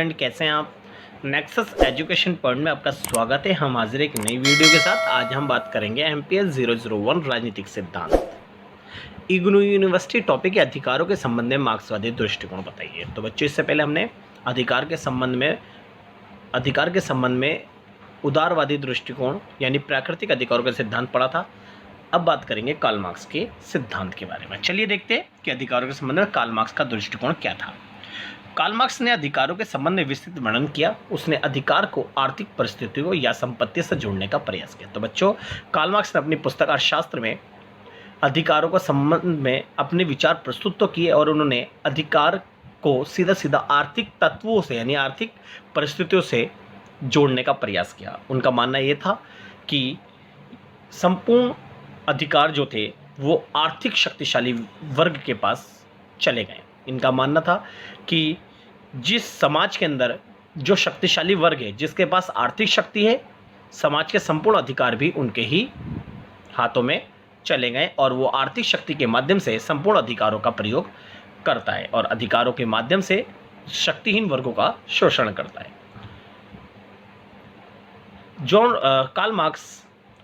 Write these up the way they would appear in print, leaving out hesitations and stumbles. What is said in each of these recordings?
Friend, कैसे हैं आप। नेक्सस एजुकेशन पॉइंट में आपका स्वागत है। हम हाजिर एक नई वीडियो के साथ। आज हम बात करेंगे MPS 001 राजनीतिक सिद्धांत। इग्नू यूनिवर्सिटी टॉपिक के अधिकारों के संबंध में मार्क्सवादी दृष्टिकोण बताइए। तो बच्चों, इससे पहले हमने अधिकार के संबंध में उदारवादी दृष्टिकोण यानी प्राकृतिक अधिकारों का सिद्धांत पढ़ा था। अब बात करेंगे कार्ल मार्क्स के सिद्धांत के बारे में। चलिए देखते हैं कि अधिकारों के संबंध में कार्ल मार्क्स का दृष्टिकोण क्या था। कार्ल मार्क्स ने अधिकारों के संबंध में विस्तृत वर्णन किया। उसने अधिकार को आर्थिक परिस्थितियों या संपत्ति से जोड़ने का प्रयास किया। तो बच्चों, कार्ल मार्क्स ने अपनी पुस्तक अर्थशास्त्र में अधिकारों के संबंध में अपने विचार प्रस्तुत तो किए और उन्होंने अधिकार को सीधा सीधा आर्थिक तत्वों से यानी आर्थिक परिस्थितियों से जोड़ने का प्रयास किया। उनका मानना ये था कि संपूर्ण अधिकार जो थे वो आर्थिक शक्तिशाली वर्ग के पास चले गए। इनका मानना था कि जिस समाज के अंदर जो शक्तिशाली वर्ग है, जिसके पास आर्थिक शक्ति है, समाज के संपूर्ण अधिकार भी उनके ही हाथों में चले गए और वो आर्थिक शक्ति के माध्यम से संपूर्ण अधिकारों का प्रयोग करता है और अधिकारों के माध्यम से शक्तिहीन वर्गों का शोषण करता है। कार्ल मार्क्स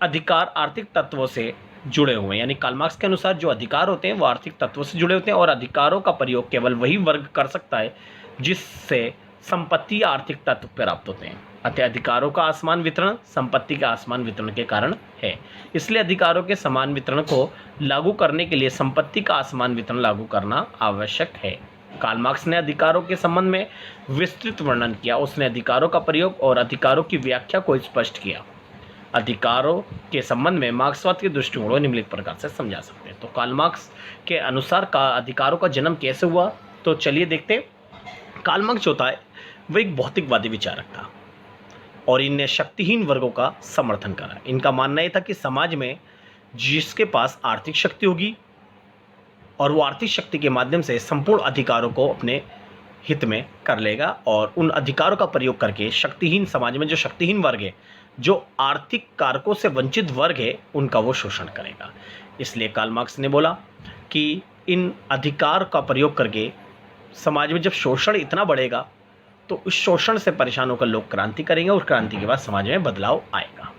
अधिकार आर्थिक तत्वों से जुड़े हुए हैं, यानी कार्ल मार्क्स के अनुसार जो अधिकार होते हैं वो आर्थिक तत्वों से जुड़े होते हैं और अधिकारों का प्रयोग केवल वही वर्ग कर सकता है जिससे संपत्ति या आर्थिक तत्व प्राप्त होते हैं। अतः अधिकारों का असमान वितरण संपत्ति का असमान वितरण के कारण है। इसलिए अधिकारों के समान वितरण को लागू करने के लिए संपत्ति का असमान वितरण लागू करना आवश्यक है। कार्ल मार्क्स ने अधिकारों के संबंध में विस्तृत वर्णन किया। उसने अधिकारों का प्रयोग और अधिकारों की व्याख्या को स्पष्ट किया। अधिकारों के संबंध में मार्क्सवाद के दृष्टिकोण को निम्नलिखित प्रकार से समझा सकते हैं। तो कार्ल मार्क्स के अनुसार का अधिकारों का जन्म कैसे हुआ, तो चलिए देखते हैं। कार्ल मार्क्स जो था वह एक भौतिकवादी विचारक था और इनने शक्तिहीन वर्गों का समर्थन करा। इनका मानना यह था कि समाज में जिसके पास आर्थिक शक्ति होगी और वो आर्थिक शक्ति के माध्यम से संपूर्ण अधिकारों को अपने हित में कर लेगा और उन अधिकारों का प्रयोग करके शक्तिहीन समाज में जो शक्तिहीन वर्ग है, जो आर्थिक कारकों से वंचित वर्ग है, उनका वो शोषण करेगा। इसलिए कार्ल मार्क्स ने बोला कि इन अधिकार का प्रयोग करके समाज में जब शोषण इतना बढ़ेगा तो उस शोषण से परेशान होकर लोग क्रांति करेंगे और क्रांति के बाद समाज में बदलाव आएगा।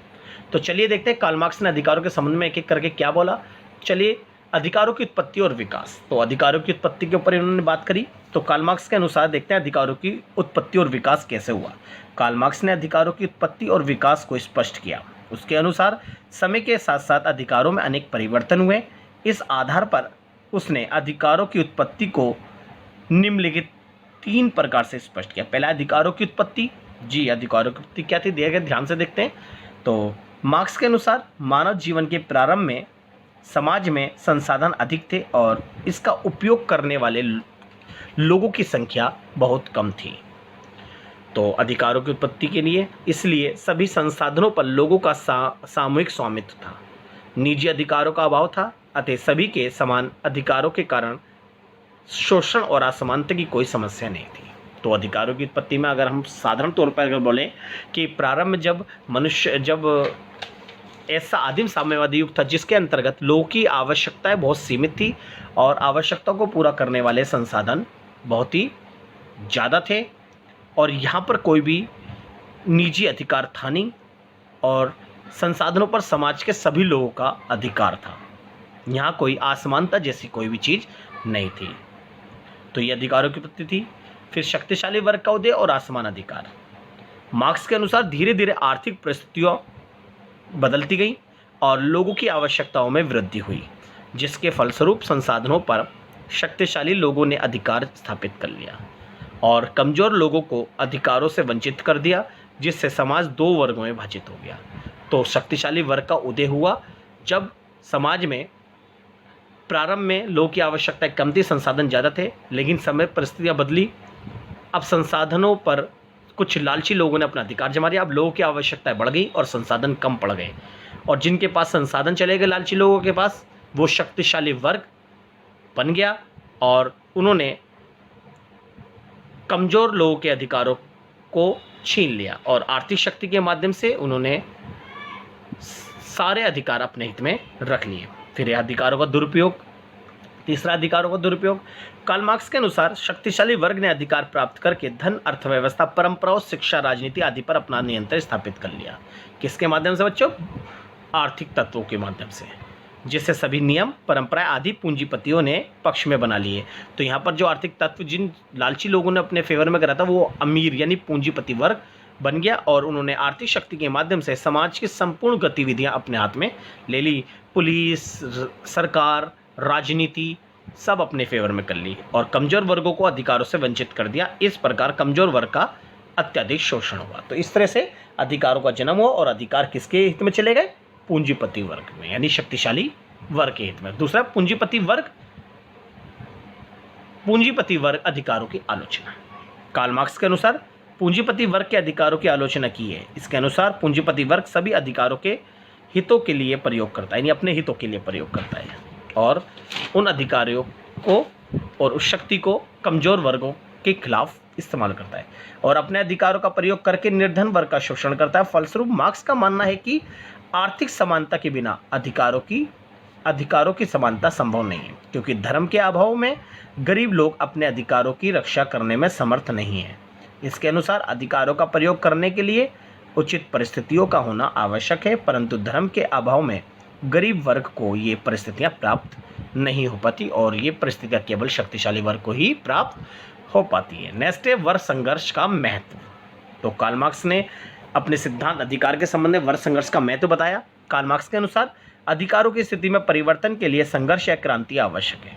तो चलिए देखते हैं कार्ल मार्क्स ने अधिकारों के संबंध में एक एक करके क्या बोला। चलिए, अधिकारों की उत्पत्ति और विकास। तो अधिकारों की उत्पत्ति के ऊपर इन्होंने बात करी। तो कार्ल मार्क्स के अनुसार देखते हैं अधिकारों की उत्पत्ति और विकास कैसे हुआ। कार्ल मार्क्स ने अधिकारों की उत्पत्ति और विकास को स्पष्ट किया। उसके अनुसार समय के साथ साथ अधिकारों में अनेक परिवर्तन हुए। इस आधार पर उसने अधिकारों की उत्पत्ति को निम्नलिखित 3 प्रकार से स्पष्ट किया। पहला, अधिकारों की उत्पत्ति। अधिकारों की उत्पत्ति क्या थी, दिए गए ध्यान से देखते हैं। तो मार्क्स के अनुसार मानव जीवन के प्रारंभ में समाज में संसाधन अधिक थे और इसका उपयोग करने वाले लोगों की संख्या बहुत कम थी। तो अधिकारों की उत्पत्ति के लिए इसलिए सभी संसाधनों पर लोगों का सामूहिक स्वामित्व था। निजी अधिकारों का अभाव था। अतः सभी के समान अधिकारों के कारण शोषण और असमानता की कोई समस्या नहीं थी। तो अधिकारों की उत्पत्ति में अगर हम साधारण तौर पर अगर बोलें कि प्रारंभ में जब ऐसा आदिम साम्यवादी युग था जिसके अंतर्गत लोगों की आवश्यकताएं बहुत सीमित थी और आवश्यकताओं को पूरा करने वाले संसाधन बहुत ही ज़्यादा थे और यहाँ पर कोई भी निजी अधिकार था नहीं और संसाधनों पर समाज के सभी लोगों का अधिकार था। यहाँ कोई असमानता जैसी कोई भी चीज़ नहीं थी। तो ये अधिकारों की उत्पत्ति थी। फिर शक्तिशाली वर्ग का उदय और असमान अधिकार। मार्क्स के अनुसार धीरे धीरे आर्थिक परिस्थितियाँ बदलती गई और लोगों की आवश्यकताओं में वृद्धि हुई, जिसके फलस्वरूप संसाधनों पर शक्तिशाली लोगों ने अधिकार स्थापित कर लिया और कमज़ोर लोगों को अधिकारों से वंचित कर दिया, जिससे समाज 2 वर्गों में विभाजित हो गया। तो शक्तिशाली वर्ग का उदय हुआ जब समाज में प्रारंभ में लोगों की आवश्यकताएं कम थी, संसाधन ज़्यादा थे, लेकिन समय परिस्थितियाँ बदली। अब संसाधनों पर कुछ लालची लोगों ने अपना अधिकार जमा दिया। अब लोगों की आवश्यकताएं बढ़ गई और संसाधन कम पड़ गए और जिनके पास संसाधन चले गए लालची लोगों के पास, वो शक्तिशाली वर्ग बन गया और उन्होंने कमज़ोर लोगों के अधिकारों को छीन लिया और आर्थिक शक्ति के माध्यम से उन्होंने सारे अधिकार अपने हित में रख लिए। फिर यह अधिकारों का दुरुपयोग तीसरा, अधिकारों का दुरुपयोग। कार्ल मार्क्स के अनुसार शक्तिशाली वर्ग ने अधिकार प्राप्त करके धन, अर्थव्यवस्था, परंपराओं, शिक्षा, राजनीति आदि पर अपना नियंत्रण स्थापित कर लिया। किसके माध्यम से बच्चों? आर्थिक तत्वों के माध्यम से, जिससे सभी नियम, परंपराएं आदि पूंजीपतियों ने पक्ष में बना लिए। तो यहाँ पर जो आर्थिक तत्व जिन लालची लोगों ने अपने फेवर में करा था वो अमीर यानी पूंजीपति वर्ग बन गया और उन्होंने आर्थिक शक्ति के माध्यम से समाज की संपूर्ण गतिविधियां अपने हाथ में ले ली। पुलिस, सरकार, राजनीति सब अपने फेवर में कर ली और कमजोर वर्गों को अधिकारों से वंचित कर दिया। इस प्रकार कमजोर वर्ग का अत्यधिक शोषण हुआ। तो इस तरह से अधिकारों का जन्म हुआ और अधिकार किसके हित में चले गए? पूंजीपति वर्ग में, यानी शक्तिशाली वर्ग के हित में। दूसरा, पूंजीपति वर्ग अधिकारों की आलोचना। कार्ल मार्क्स के अनुसार पूंजीपति वर्ग के अधिकारों की आलोचना की है। इसके अनुसार पूंजीपति वर्ग सभी अधिकारों के हितों के लिए प्रयोग करता है, यानी अपने हितों के लिए प्रयोग करता है और उन अधिकारियों को और उस शक्ति को कमजोर वर्गों के खिलाफ इस्तेमाल करता है और अपने अधिकारों का प्रयोग करके निर्धन वर्ग का शोषण करता है। फलस्वरूप मार्क्स का मानना है कि आर्थिक समानता के बिना अधिकारों की समानता संभव नहीं है, क्योंकि धर्म के अभाव में गरीब लोग अपने अधिकारों की रक्षा करने में समर्थ नहीं है। इसके अनुसार अधिकारों का प्रयोग करने के लिए उचित परिस्थितियों का होना आवश्यक है, परंतु धर्म के अभाव में गरीब वर्ग को ये परिस्थितियां प्राप्त नहीं हो पाती और ये परिस्थितियां केवल शक्तिशाली वर्ग को ही प्राप्त हो पाती है। नेक्स्ट है वर्ग संघर्ष का महत्व। तो कार्ल मार्क्स ने अपने सिद्धांत अधिकार के संबंध में वर्ग संघर्ष का महत्व बताया। कार्ल मार्क्स के अनुसार अधिकारों की स्थिति में परिवर्तन के लिए संघर्ष या क्रांति आवश्यक है।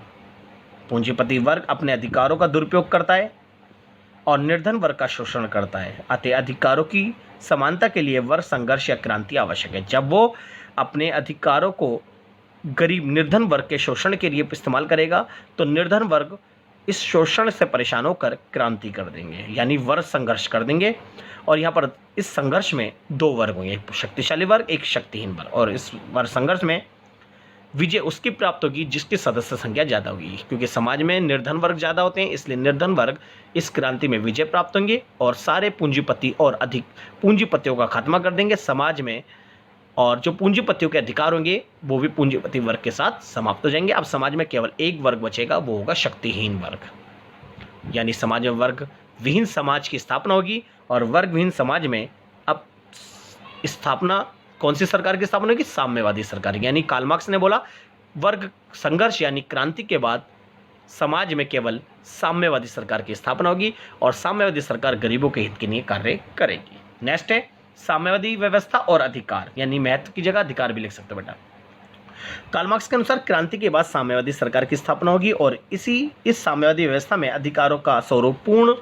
पूंजीपति वर्ग अपने अधिकारों का दुरुपयोग करता है और निर्धन वर्ग का शोषण करता है, अतः अधिकारों की समानता के लिए वर्ग संघर्ष या क्रांति आवश्यक है। जब वो अपने अधिकारों को गरीब निर्धन वर्ग के शोषण के लिए इस्तेमाल करेगा तो निर्धन वर्ग इस शोषण से परेशान होकर क्रांति कर देंगे, यानी वर्ग संघर्ष कर देंगे। और यहाँ पर इस संघर्ष में दो वर्ग होंगे, एक शक्तिशाली वर्ग, एक शक्तिहीन वर्ग, और इस वर्ग संघर्ष में विजय उसकी प्राप्त होगी जिसकी सदस्य संख्या ज़्यादा होगी, क्योंकि समाज में निर्धन वर्ग ज़्यादा होते हैं, इसलिए निर्धन वर्ग इस क्रांति में विजय प्राप्त होंगे और सारे पूंजीपति और अधिक पूंजीपतियों का खात्मा कर देंगे समाज में, और जो पूंजीपतियों के अधिकार होंगे वो भी पूंजीपति वर्ग के साथ समाप्त हो जाएंगे। अब समाज में केवल एक वर्ग बचेगा, वो होगा शक्तिहीन वर्ग, यानी समाज में वर्ग विहीन समाज की स्थापना होगी और वर्ग विहीन समाज में अब स्थापना कौन सी सरकार की स्थापना होगी? साम्यवादी सरकार। यानी कार्ल मार्क्स ने बोला वर्ग संघर्ष यानी क्रांति के बाद समाज में केवल साम्यवादी सरकार की स्थापना होगी और साम्यवादी सरकार गरीबों के हित के लिए कार्य करेगी। नेक्स्ट है साम्यवादी व्यवस्था और अधिकार, यानी महत्व की जगह अधिकार भी लिख सकते हो बेटा। कार्ल मार्क्स के अनुसार क्रांति के बाद साम्यवादी सरकार की स्थापना होगी और इस साम्यवादी व्यवस्था में अधिकारों का स्वरूप पूर्ण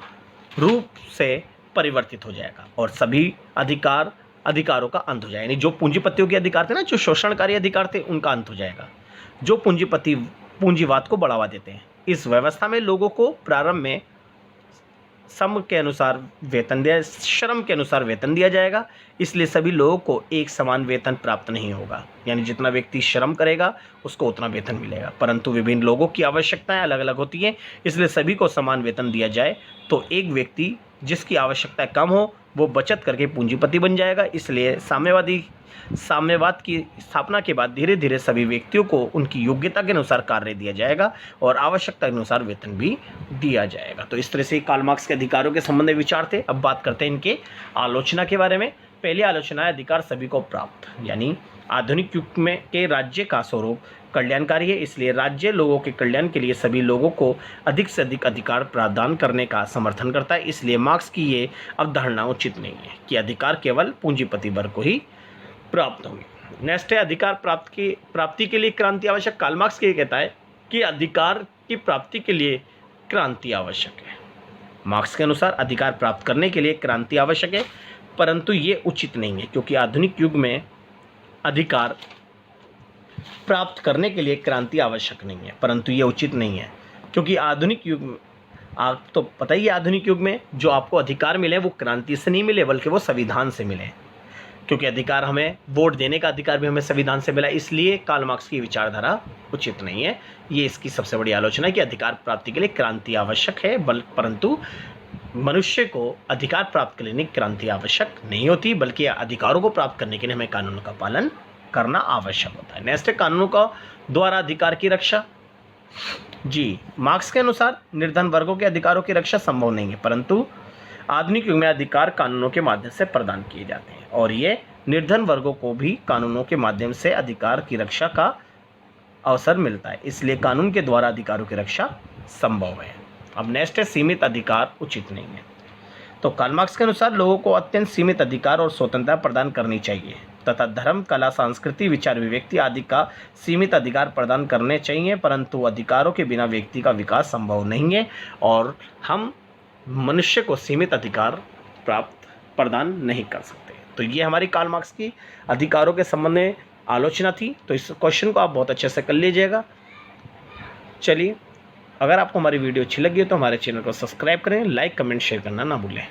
रूप से परिवर्तित हो जाएगा और सभी अधिकारों का अंत हो जाएगा। यानी जो पूंजीपतियों के अधिकार थे ना, जो शोषणकारी अधिकार थे, उनका अंत हो जाएगा। जो पूंजीपति पूंजीवाद को बढ़ावा देते हैं, इस व्यवस्था में लोगों को प्रारंभ में श्रम के अनुसार वेतन दिया जाएगा, इसलिए सभी लोगों को एक समान वेतन प्राप्त नहीं होगा। यानी जितना व्यक्ति श्रम करेगा उसको उतना वेतन मिलेगा, परंतु विभिन्न लोगों की आवश्यकताएं अलग अलग होती हैं, इसलिए सभी को समान वेतन दिया जाए तो एक व्यक्ति जिसकी आवश्यकता कम हो वो बचत करके पूंजीपति बन जाएगा। इसलिए साम्यवाद की स्थापना के बाद धीरे धीरे सभी व्यक्तियों को उनकी योग्यता के अनुसार कार्य दिया जाएगा और आवश्यकता के अनुसार वेतन भी दिया जाएगा। तो इस तरह से कार्ल मार्क्स के अधिकारों के संबंध में विचार थे। अब बात करते हैं इनके आलोचना के बारे में। पहली आलोचना है अधिकार सभी को प्राप्त, यानी आधुनिक युग में के राज्य का स्वरूप कल्याणकारी है, इसलिए राज्य लोगों के कल्याण के लिए सभी लोगों को अधिक से अधिक अधिकार प्रदान करने का समर्थन करता है। इसलिए मार्क्स की ये अवधारणा उचित नहीं है कि अधिकार केवल पूंजीपति वर्ग को ही प्राप्त होंगे। नेक्स्ट है अधिकार प्राप्ति के लिए क्रांति आवश्यक। कार्ल मार्क्स ये कहता है कि अधिकार की प्राप्ति के लिए क्रांति आवश्यक है। मार्क्स के अनुसार अधिकार प्राप्त करने के लिए क्रांति आवश्यक है, परंतु ये उचित नहीं है, क्योंकि आधुनिक युग में अधिकार प्राप्त करने के लिए क्रांति आवश्यक नहीं है, परंतु ये उचित नहीं है, क्योंकि आधुनिक युग में आप तो पता ही है, आधुनिक युग में जो आपको अधिकार मिले वो क्रांति से नहीं मिले बल्कि वो संविधान से मिले, क्योंकि अधिकार हमें वोट देने का अधिकार भी हमें संविधान से मिला। इसलिए कार्ल मार्क्स की विचारधारा उचित नहीं है। ये इसकी सबसे बड़ी आलोचना है कि अधिकार प्राप्ति के लिए क्रांति आवश्यक है, परंतु मनुष्य को अधिकार प्राप्त करने के लिए क्रांति आवश्यक नहीं होती, बल्कि अधिकारों को प्राप्त करने के लिए हमें कानून का पालन करना आवश्यक होता है। नेक्स्ट है कानूनों का द्वारा अधिकार की रक्षा। जी, मार्क्स के अनुसार निर्धन वर्गों के अधिकारों की रक्षा संभव नहीं है, परंतु आधुनिक युग में अधिकार कानूनों के माध्यम से प्रदान किए जाते हैं और ये निर्धन वर्गों को भी कानूनों के माध्यम से अधिकार की रक्षा का अवसर मिलता है, इसलिए कानून के द्वारा अधिकारों की रक्षा संभव है। अब नेक्स्ट है सीमित अधिकार उचित नहीं है। तो कार्ल मार्क्स के अनुसार लोगों को अत्यंत सीमित अधिकार और स्वतंत्रता प्रदान करनी चाहिए तथा धर्म, कला, संस्कृति, विचार, अभिव्यक्ति आदि का सीमित अधिकार प्रदान करने चाहिए, परंतु अधिकारों के बिना व्यक्ति का विकास संभव नहीं है और हम मनुष्य को सीमित अधिकार प्रदान नहीं कर सकते। तो ये हमारी कार्ल मार्क्स की अधिकारों के संबंध में आलोचना थी। तो इस क्वेश्चन को आप बहुत अच्छे से कर लीजिएगा। चलिए, अगर आपको हमारी वीडियो अच्छी लगी हो तो हमारे चैनल को सब्सक्राइब करें, लाइक, कमेंट, शेयर करना ना भूलें।